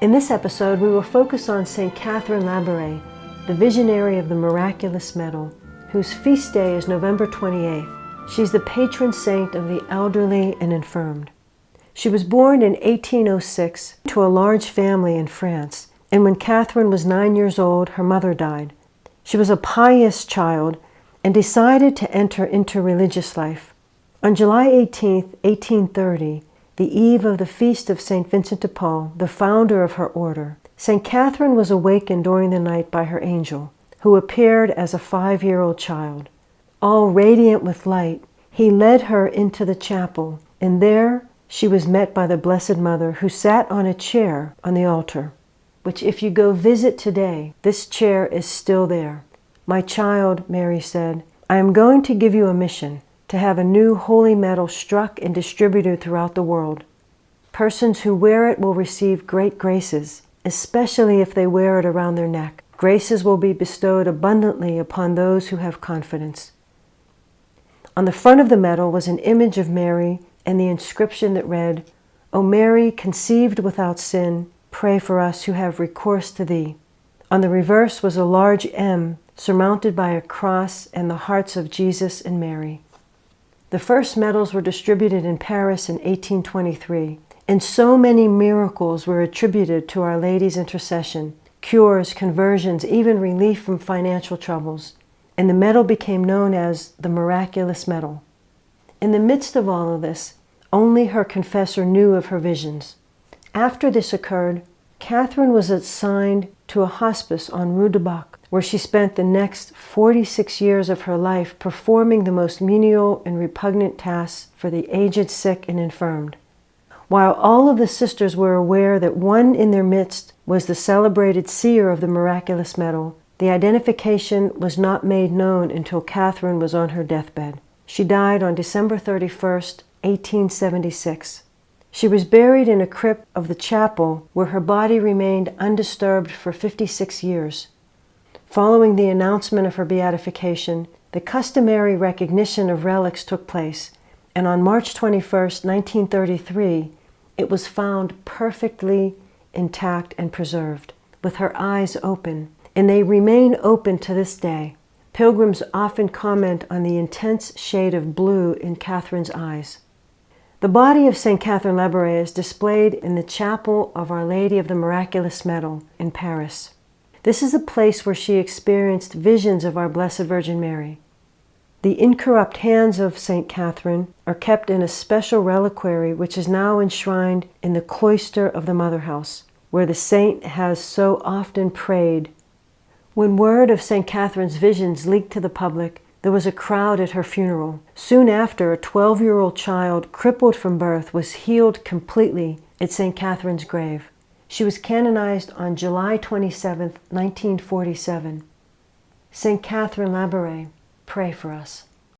In this episode, we will focus on St. Catherine Laboure, the visionary of the Miraculous medal, whose feast day is November 28th. She's the patron saint of the elderly and infirmed. She was born in 1806 to a large family in France, and when Catherine was 9 years old, her mother died. She was a pious child and decided to enter into religious life. On July 18, 1830, the eve of the feast of St. Vincent de Paul, the founder of her order, St. Catherine was awakened during the night by her angel, who appeared as a 5-year-old child. All radiant with light, he led her into the chapel, and there she was met by the Blessed Mother, who sat on a chair on the altar, which if you go visit today, this chair is still there. "My child," Mary said, "I am going to give you a mission, to have a new holy medal struck and distributed throughout the world. Persons who wear it will receive great graces, especially if they wear it around their neck. Graces will be bestowed abundantly upon those who have confidence." On the front of the medal was an image of Mary and the inscription that read, "O Mary, conceived without sin, pray for us who have recourse to thee." On the reverse was a large M surmounted by a cross and the hearts of Jesus and Mary. The first medals were distributed in Paris in 1823, and so many miracles were attributed to Our Lady's intercession, cures, conversions, even relief from financial troubles, and the medal became known as the Miraculous medal. In the midst of all of this, only her confessor knew of her visions. After this occurred, Catherine was assigned to a hospice on Rue du Bac, where she spent the next 46 years of her life performing the most menial and repugnant tasks for the aged, sick, and infirmed. While all of the sisters were aware that one in their midst was the celebrated seer of the Miraculous medal, the identification was not made known until Catherine was on her deathbed. She died on December 31st, 1876. She was buried in a crypt of the chapel where her body remained undisturbed for 56 years. Following the announcement of her beatification, the customary recognition of relics took place, and on March 21st, 1933, it was found perfectly intact and preserved, with her eyes open, and they remain open to this day. Pilgrims often comment on the intense shade of blue in Catherine's eyes. The body of St. Catherine Laboure is displayed in the chapel of Our Lady of the Miraculous medal in Paris. This is a place where she experienced visions of our Blessed Virgin Mary. The incorrupt hands of St. Catherine are kept in a special reliquary which is now enshrined in the cloister of the Mother House, where the saint has so often prayed. When word of St. Catherine's visions leaked to the public, there was a crowd at her funeral. Soon after, a 12-year-old child, crippled from birth, was healed completely at St. Catherine's grave. She was canonized on July 27, 1947. St. Catherine Laboure, pray for us.